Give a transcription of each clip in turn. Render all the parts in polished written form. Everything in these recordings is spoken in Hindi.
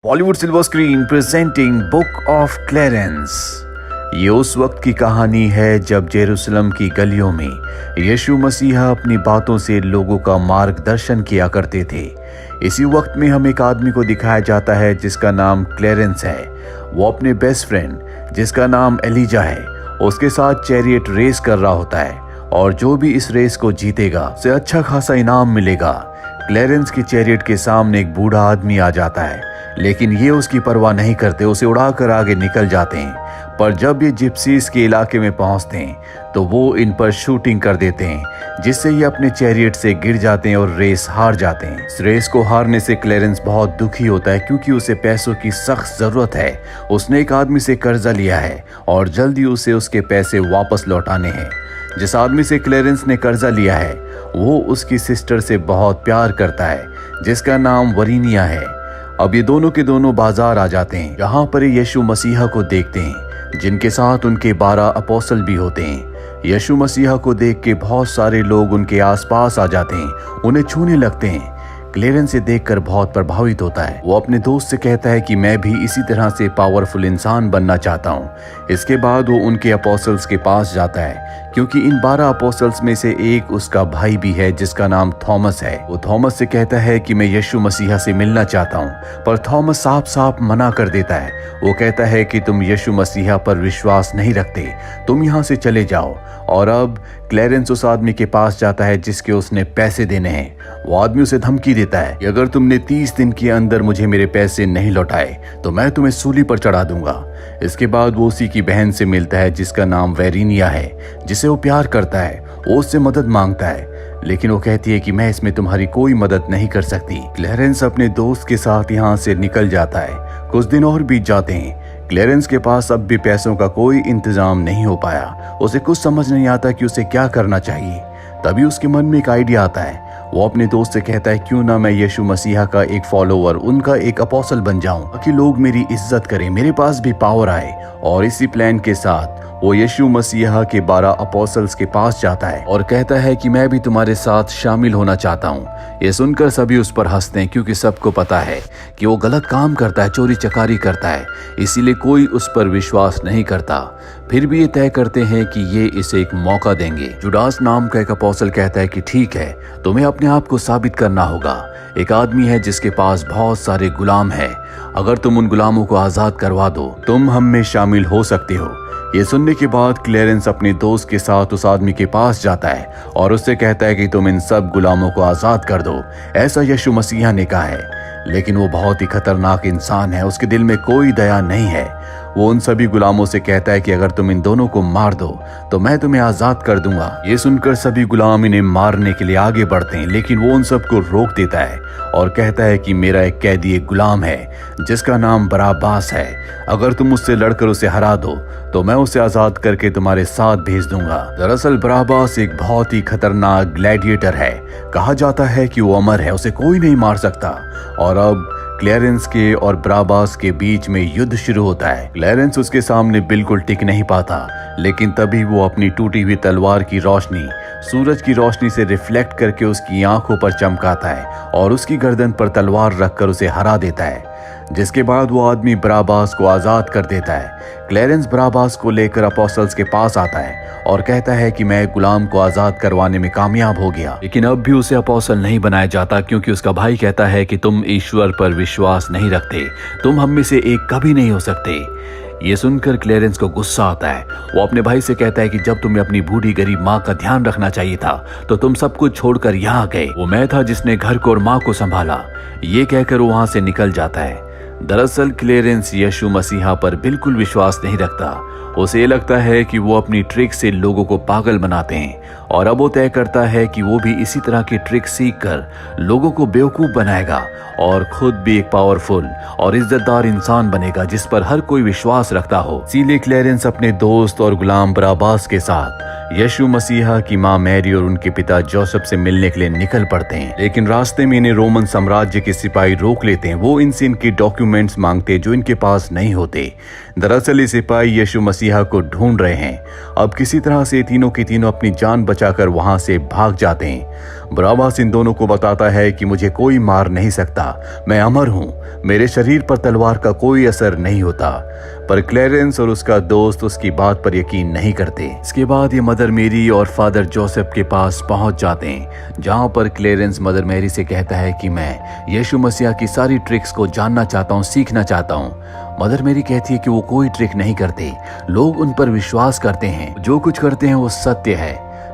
Bollywood silver screen presenting book of clearance. ये उस वक्त की कहानी है जब जेरूसलम की गलियों में यीशु मसीह अपनी बातों से लोगों का मार्गदर्शन किया करते थे। इसी वक्त में हम एक आदमी को दिखाया जाता है जिसका नाम क्लेरेंस है। वो अपने बेस्ट फ्रेंड जिसका नाम एलिजा है उसके साथ चैरियट रेस कर रहा होता है और जो भी इस रेस को जीतेगा उसे अच्छा खासा इनाम मिलेगा। क्लेरेंस की चैरियट के सामने एक बूढ़ा आदमी आ जाता है, लेकिन ये उसकी परवाह नहीं करते, उसे उड़ाकर आगे निकल जाते हैं। पर जब ये जिप्सीज के इलाके में पहुंचते हैं तो वो इन पर शूटिंग कर देते हैं, जिससे ये अपने चैरियट से गिर जाते हैं और रेस हार जाते हैं। इस रेस को हारने से क्लेरेंस बहुत दुखी होता है क्योंकि उसे पैसों की सख्त जरूरत है। उसने एक आदमी से कर्जा लिया है और जल्दी उसे उसके पैसे वापस लौटाने हैं। जिस आदमी से क्लेरेंस ने कर्जा लिया है वो उसकी सिस्टर से बहुत प्यार करता है जिसका नाम वरीनिया है। अब ये दोनों के दोनों बाजार आ जाते हैं, यहाँ पर यीशु मसीहा को देखते हैं जिनके साथ उनके 12 अपोस्टल भी होते हैं। यीशु मसीहा को देख के बहुत सारे लोग उनके आसपास आ जाते हैं, उन्हें छूने लगते हैं। क्लेरेंस से देखकर बहुत प्रभावित होता है। वो अपने दोस्त से कहता है कि मैं भी इसी तरह से पावरफुल इंसान बनना चाहता हूँ। इसके बाद वो उनके अपोस्टल्स के पास जाता है क्योंकि इन 12 अपोस्टल्स में से एक उसका भाई भी है जिसका नाम थॉमस है। वो थॉमस से कहता है कि मैं यीशु मसीहा से मिलना चाहता हूँ, पर थॉमस साफ साफ मना कर देता है। वो कहता है कि तुम यीशु मसीहा पर विश्वास नहीं रखते, तुम यहाँ से चले जाओ। और अब क्लेरेंस उस आदमी के पास जाता है जिसके उसने पैसे देने हैं। वो आदमी उसे धमकी देता है कि अगर तुमने 30 दिन के अंदर मुझे मेरे पैसे नहीं लौटाए तो मैं तुम्हें सूली पर चढ़ा दूंगा। इसके बाद वो उसी की बहन से मिलता है जिसका नाम वेरिनिया है, जिसे वो प्यार करता है। वो उससे मदद मांगता है, लेकिन वो कहती है कि मैं इसमें तुम्हारी कोई मदद नहीं कर सकती। क्लेरेंस अपने दोस्त के साथ यहाँ से निकल जाता है। कुछ दिन और बीत जाते हैं। क्लेरेंस के पास अब भी पैसों का कोई इंतजाम नहीं हो पाया। उसे कुछ समझ नहीं आता कि उसे क्या करना चाहिए। तभी उसके मन में एक आइडिया आता है। वो अपने दोस्त से कहता है क्यों ना मैं यीशु मसीहा का एक फॉलोवर, उनका एक अपोस्टल बन जाऊं ताकि लोग मेरी इज्जत करें, मेरे पास भी पावर आए। और इसी प्लान के साथ वो यीशु मसीहा के 12 अपोस्टल्स के पास जाता है और कहता है कि मैं भी तुम्हारे साथ शामिल होना चाहता हूँ। ये सुनकर सभी उस पर हंसते हैं क्योंकि सबको पता है कि वो गलत काम करता है, चोरी चकारी करता है, इसीलिए कोई उस पर विश्वास नहीं करता। फिर भी ये तय करते हैं कि ये इसे एक मौका देंगे। जुडास नाम का एक अपोस्टल कहता है कि ठीक है, तुम्हें अपने आप को साबित करना होगा। एक आदमी है जिसके पास बहुत सारे गुलाम है, अगर तुम उन गुलामों को आजाद करवा दो तुम हम में शामिल हो सकते हो। ये सुनने के बाद क्लेरेंस अपने दोस्त के साथ उस आदमी के पास जाता है और उससे कहता है कि तुम इन सब गुलामों को आजाद कर दो, ऐसा यीशु मसीहा ने कहा है। लेकिन वो बहुत ही खतरनाक इंसान है, उसके दिल में कोई दया नहीं है। वो उन सभी गुलामों से कहता है कि अगर तुम इन दोनों को मार दो तो मैं तुम्हें आजाद कर दूंगा। ये सुनकर सभी गुलाम इन्हें मारने के लिए आगे बढ़ते हैं, लेकिन वो उन सबको रोक देता है और कहता है कि मेरा एक कैदी एक गुलाम है जिसका नाम बराबास है, अगर तुम उससे लड़कर उसे हरा दो तो मैं उसे आजाद करके तुम्हारे साथ भेज दूंगा। दरअसल बराबास एक बहुत ही खतरनाक ग्लैडिएटर है। कहा जाता है कि वो अमर है, उसे कोई नहीं मार सकता। और अब क्लेरेंस के और बराबास के बीच में युद्ध शुरू होता है। क्लेरेंस उसके सामने बिल्कुल टिक नहीं पाता, लेकिन तभी वो अपनी टूटी हुई तलवार की रोशनी सूरज की रोशनी से रिफ्लेक्ट करके उसकी आंखों पर चमकाता है और उसकी गर्दन पर तलवार रखकर उसे हरा देता है। जिसके बाद वो आदमी बराबास को आजाद कर देता है। क्लेरेंस बराबास को लेकर अपोस्टल्स के पास आता है और कहता है कि मैं गुलाम को आजाद करवाने में कामयाब हो गया, लेकिन अब भी उसे अपोस्टल नहीं बनाया जाता क्योंकि उसका भाई कहता है कि तुम ईश्वर पर विश्वास नहीं रखते, तुम हम में से एक कभी नहीं हो सकते। ये सुनकर क्लेरेंस को गुस्सा आता है। वो अपने भाई से कहता है कि जब तुम्हें अपनी बूढ़ी गरीब माँ का ध्यान रखना चाहिए था तो तुम सब कुछ छोड़कर यहाँ गए। वो मैं था जिसने घर को और माँ को संभाला। ये कहकर वो वहां से निकल जाता है। दरअसल क्लेरेंस यीशु मसीहा पर बिल्कुल विश्वास नहीं रखता। उसे लगता है कि वो अपनी ट्रिक से लोगों को पागल बनाते हैं और अब वो तय करता है कि वो भी इसी तरह की ट्रिक सीखकर लोगों को बेवकूफ बनाएगा और खुद भी एक पावरफुल और इज्जतदार इंसान बनेगा जिस पर हर कोई विश्वास रखता हो। इसीलिए क्लेरेंस अपने दोस्त और गुलाम बराबास के साथ यीशु मसीहा की माँ मैरी और उनके पिता जोसेफ से मिलने के लिए निकल पड़ते हैं, लेकिन रास्ते में इन्हें रोमन साम्राज्य के सिपाही रोक लेते हैं। वो इनसे इनके डॉक्यूमेंट्स मांगते जो इनके पास नहीं होते। दरअसल ये सिपाही यीशु मसीहा को ढूंढ रहे हैं। अब किसी तरह से तीनों के तीनों अपनी जान बचाकर वहां से भाग जाते हैं। बराबास इन दोनों को बताता है कि मुझे कोई मार नहीं सकता, मैं अमर हूं, मेरे शरीर पर तलवार का कोई असर नहीं होता। पर क्लेरेंस और उसका दोस्त उसकी बात पर यकीन नहीं करते। इसके बाद ये मदर मेरी और फादर जोसेफ के पास पहुंच जाते हैं, जहां पर क्लेरेंस मदर मेरी से कहता है कि मैं यीशु मसीहा की सारी ट्रिक्स को जानना चाहता हूं, सीखना चाहता हूं। मदर मेरी कहती है कि वो कोई ट्रिक नहीं करते, लोग उन पर विश्वास करते हैं, जो कुछ करते हैं वो सत्य है।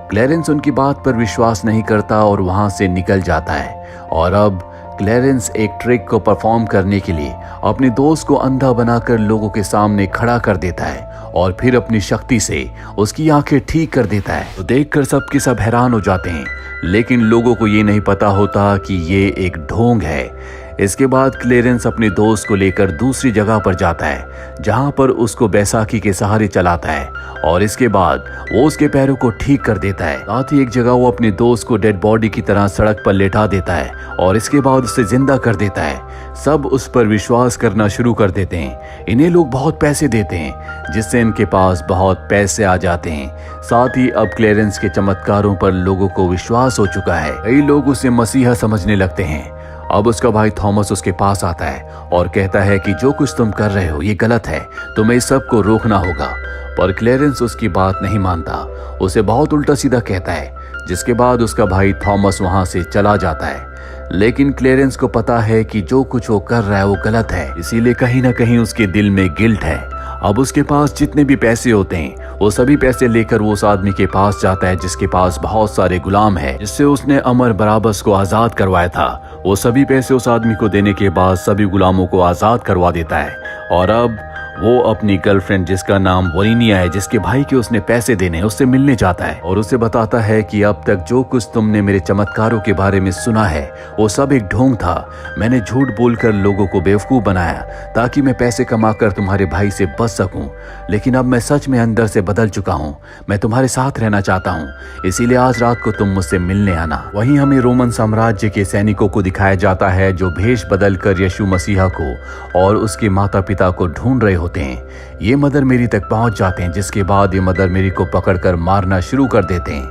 क्लेरेंस उनकी बात पर विश्वास नहीं करता और वहां से निकल जाता है। और अब क्लेरेंस एक ट्रिक को परफॉर्म करने के लिए अपने दोस्त को अंधा बनाकर लोगों के सामने खड़ा कर देता है और फिर अपनी शक्ति से उसकी आंखें ठीक कर देता है। तो देखकर सबके सब हैरान हो जाते हैं, लेकिन लोगों को ये नहीं पता होता कि ये एक ढोंग है। इसके बाद क्लेरेंस अपने दोस्त को लेकर दूसरी जगह पर जाता है, जहां पर उसको बैसाखी के सहारे चलाता है और इसके बाद वो उसके पैरों को ठीक कर देता है। साथ ही एक जगह वो अपने दोस्त को डेड बॉडी की तरह सड़क पर लेटा देता है और इसके बाद उसे जिंदा कर देता है। सब उस पर विश्वास करना शुरू कर देते हैं। इन्हें लोग बहुत पैसे देते हैं, जिससे इनके पास बहुत पैसे आ जाते हैं। साथ ही अब क्लेरेंस के चमत्कारों पर लोगों को विश्वास हो चुका है। कई लोग उसे मसीहा समझने लगते हैं। अब उसका भाई थॉमस उसके पास आता है और कहता है कि जो कुछ तुम कर रहे हो ये गलत है, तुम्हें इस सब को रोकना होगा। पर क्लेरेंस उसकी बात नहीं मानता, उसे बहुत उल्टा सीधा कहता है। जिसके बाद उसका भाई थॉमस वहां से चला जाता है। लेकिन क्लेरेंस को पता है कि जो कुछ वो कर रहा है वो गलत है, इसीलिए कहीं ना कहीं उसके दिल में गिल्ट है। अब उसके पास जितने भी पैसे होते हैं वो सभी पैसे लेकर वो उस आदमी के पास जाता है जिसके पास बहुत सारे गुलाम है, जिससे उसने अमर बराबस को आजाद करवाया था। वो सभी पैसे उस आदमी को देने के बाद सभी गुलामों को आजाद करवा देता है। और अब वो अपनी गर्लफ्रेंड जिसका नाम वरीनिया है, जिसके भाई के उसने पैसे देने, उससे मिलने जाता है और उसे बताता है कि अब तक जो कुछ तुमने मेरे चमत्कारों के बारे में सुना है वो सब एक ढोंग था। मैंने झूठ बोलकर लोगों को बेवकूफ बनाया ताकि मैं पैसे कमाकर तुम्हारे भाई से बच सकूं। लेकिन अब मैं सच में अंदर से बदल चुका हूं, मैं तुम्हारे साथ रहना चाहता हूं, इसीलिए आज रात को तुम मुझसे मिलने आना। वहीं हमें रोमन साम्राज्य के सैनिकों को दिखाया जाता है जो भेष बदलकर यीशु मसीहा को और उसके माता पिता को ढूंढ रहे होते हैं। ये मदर मेरी तक पहुंच जाते हैं, जिसके बाद ये मदर मेरी को पकड़कर मारना शुरू कर देते हैं।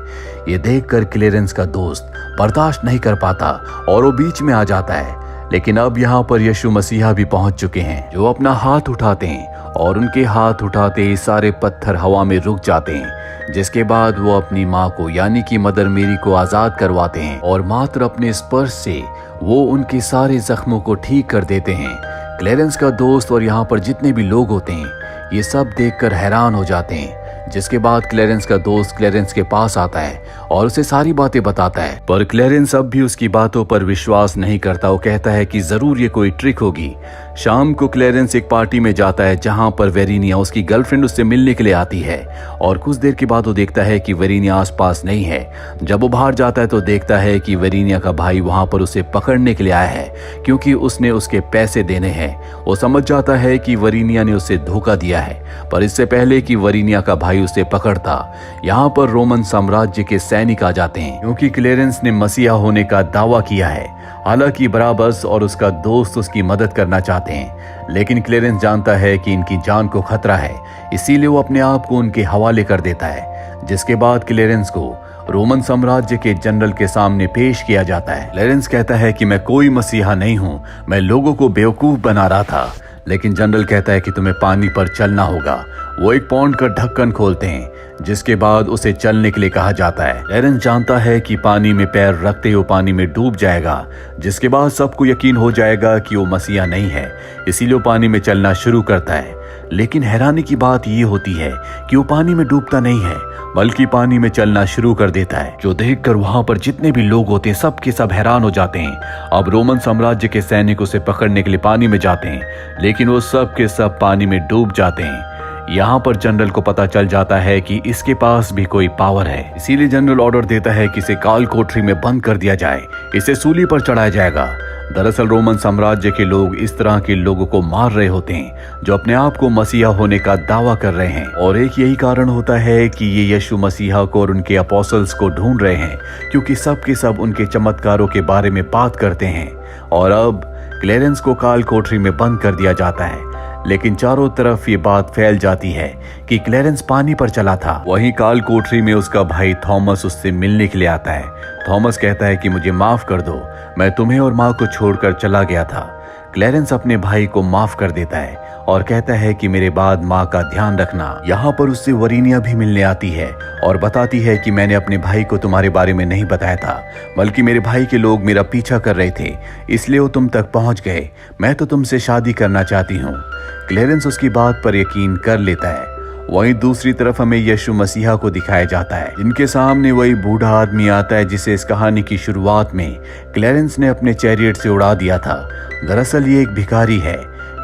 ये देखकर क्लेरेंस का दोस्त बर्दाश्त नहीं कर पाता और वो बीच में आ जाता है। लेकिन अब यहाँ पर यीशु मसीहा भी पहुंच चुके हैं, जो अपना हाथ उठाते हैं और उनके हाथ उठाते ही सारे पत्थर हवा में रुक जाते हैं। जिसके बाद वो अपनी माँ को यानी कि मदर मेरी को आजाद करवाते हैं और मात्र अपने स्पर्श से वो उनके सारे जख्मों को ठीक कर देते हैं। क्लेरेंस का दोस्त और यहाँ पर जितने भी लोग होते हैं ये सब देखकर हैरान हो जाते हैं। जिसके बाद क्लेरेंस का दोस्त क्लेरेंस के पास आता है और उसे सारी बातें बताता है। पर क्लेरेंस अब भी उसकी बातों पर विश्वास नहीं करता। वो कहता है कि जरूर ये कोई ट्रिक होगी। शाम को क्लेरेंस एक पार्टी में जाता है जहां पर वेरीनिया उसकी गर्लफ्रेंड उससे मिलने के लिए आती है और कुछ देर के बाद वो देखता है कि वेरीनिया आसपास नहीं है। जब वो बाहर जाता है तो देखता है कि वेरीनिया का भाई वहां पर उसे पकड़ने के लिए आया है, क्योंकि उसने उसके पैसे देने हैं। वो समझ जाता है कि वेरीनिया ने उसे धोखा दिया है, पर इससे पहले कि वेरीनिया का भाई उसे पकड़ता यहाँ पर रोमन साम्राज्य के सैनिक आ जाते हैं, क्योंकि क्लेरेंस ने मसीहा होने का दावा किया है। हालांकि बराबस और उसका दोस्त उसकी मदद करना चाहते हैं, लेकिन क्लेरेंस जानता है कि इनकी जान को खतरा है, इसीलिए वो अपने आप को उनके हवाले कर देता है। जिसके बाद क्लेरेंस को रोमन साम्राज्य के जनरल के सामने पेश किया जाता है। क्लेरेंस कहता है कि मैं कोई मसीहा नहीं हूँ, मैं लोगों को बेवकूफ बना रहा था। लेकिन जनरल कहता है कि तुम्हें पानी पर चलना होगा। वो एक पॉन्ड का ढक्कन खोलते हैं, जिसके बाद उसे चलने के लिए कहा जाता है। क्लेरेंस जानता है कि पानी में पैर रखते ही वो पानी में डूब जाएगा, जिसके बाद सबको यकीन हो जाएगा कि वो मसीहा नहीं है, इसीलिए वो पानी में चलना शुरू करता है। लेकिन हैरानी की बात ये होती है कि वो पानी में डूबता नहीं है, बल्कि पानी में चलना शुरू कर देता है, जो देखकर वहां पर जितने भी लोग होते हैं सब के सब हैरान हो जाते हैं। अब रोमन साम्राज्य के सैनिक उसे पकड़ने के लिए पानी में जाते हैं, लेकिन वो सब के सब पानी में डूब जाते हैं। यहाँ पर जनरल को पता चल जाता है कि इसके पास भी कोई पावर है, इसीलिए जनरल ऑर्डर देता है कि इसे काल कोठरी में बंद कर दिया जाए, इसे सूली पर चढ़ाया जाएगा। दरअसल रोमन साम्राज्य के लोग इस तरह के लोगों को मार रहे होते हैं जो अपने आप को मसीहा होने का दावा कर रहे हैं, और एक यही कारण होता है कि ये यीशु मसीहा को और उनके अपोस्टल्स को ढूंढ रहे हैं, क्योंकि सब के सब उनके चमत्कारों के बारे में बात करते हैं। और अब क्लेरेंस को काल कोठरी में बंद कर दिया जाता है, लेकिन चारों तरफ ये बात फैल जाती है कि क्लेरेंस पानी पर चला था। वहीं काल कोठरी में उसका भाई थॉमस उससे मिलने के लिए आता है। थॉमस कहता है कि मुझे माफ कर दो, मैं तुम्हें और माँ को छोड़कर चला गया था। क्लेरेंस अपने भाई को माफ कर देता है और कहता है कि मेरे बाद माँ का ध्यान रखना। यहाँ पर उससे वरीनिया भी मिलने आती है और बताती है कि मैंने अपने भाई को तुम्हारे बारे में नहीं बताया था, बल्कि मेरे भाई के लोग मेरा पीछा कर रहे थे, इसलिए वो तुम तक पहुंच गए। मैं तो तुमसे शादी करना चाहती हूँ। क्लेरेंस उसकी बात पर यकीन कर लेता है। वहीं दूसरी तरफ हमें यीशु मसीहा को दिखाया जाता है। इनके सामने वही बूढ़ा आदमी आता है जिसे इस कहानी की शुरुआत में क्लेरेंस ने अपने चैरियट से उड़ा दिया था। दरअसल ये एक भिखारी है।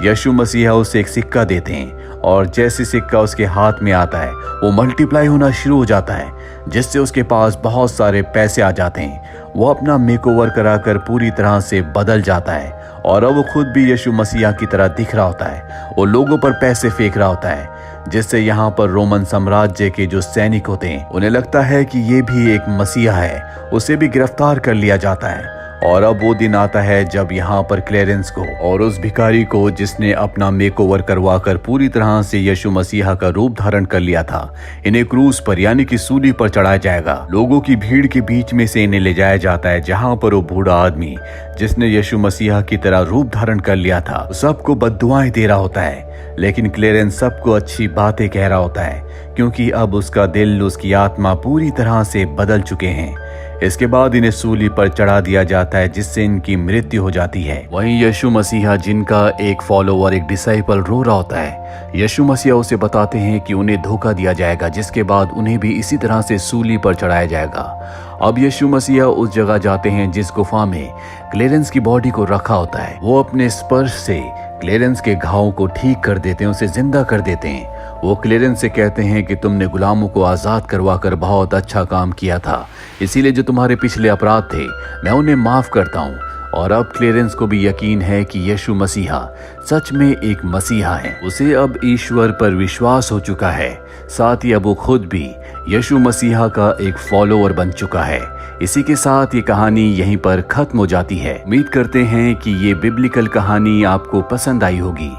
यीशु मसीहा उसे एक सिक्का देते हैं और जैसे सिक्का उसके हाथ में आता है वो मल्टीप्लाई होना शुरू हो जाता है, जिससे उसके पास बहुत सारे पैसे आ जाते हैं। वो अपना मेकओवर कराकर पूरी तरह से बदल जाता है और अब वो खुद भी यीशु मसीहा की तरह दिख रहा होता है। वो लोगों पर पैसे फेंक रहा होता है, जिससे यहाँ पर रोमन साम्राज्य के जो सैनिक होते हैं उन्हें लगता है कि ये भी एक मसीहा है। उसे भी गिरफ्तार कर लिया जाता है। और अब वो दिन आता है जब यहाँ पर क्लेरेंस को और उस भिखारी को, जिसने अपना मेकओवर करवाकर पूरी तरह से यीशु मसीहा का रूप धारण कर लिया था, इन्हें क्रूस पर यानी कि सूली पर चढ़ाया जाएगा। लोगों की भीड़ के बीच में से इन्हें ले जाया जाता है, जहाँ पर वो बूढ़ा आदमी जिसने यीशु मसीहा की तरह रूप धारण कर लिया था सबको बद्दुआएं दे रहा होता है। लेकिन क्लेरेंस सबको अच्छी बातें कह रहा होता है, क्योंकि अब उसका दिल, उसकी आत्मा पूरी तरह से बदल चुके हैं। इसके बाद इन्हें सूली पर चढ़ा दिया जाता है, जिससे इनकी मृत्यु हो जाती है। वहीं यीशु मसीहा, जिनका एक फॉलोवर, एक डिसाइपल रो रहा होता है, यीशु मसीहा उसे बताते हैं कि उन्हें धोखा दिया जाएगा, जिसके बाद उन्हें भी इसी तरह से सूली पर चढ़ाया जाएगा। अब यीशु मसीहा उस जगह जाते हैं जिस गुफा में क्लेरेंस की बॉडी को रखा होता है। वो अपने स्पर्श से क्लेरेंस के घावों को ठीक कर देते हैं, उसे जिंदा कर देते हैं। वो क्लेरेंस से कहते हैं कि तुमने गुलामों को आज़ाद करवाकर बहुत अच्छा काम किया था, इसीलिए जो तुम्हारे पिछले अपराध थे मैं उन्हें माफ़ करता हूँ। और अब क्लेरेंस को भी यकीन है कि यीशु मसीहा सच में एक मसीहा है। उसे अब ईश्वर पर विश्वास हो चुका है, साथ ही अब वो खुद भी यीशु मसीहा का एक फॉलोअर बन चुका है। इसी के साथ ये कहानी यहीं पर खत्म हो जाती है। उम्मीद करते हैं कि ये बिब्लिकल कहानी आपको पसंद आई होगी।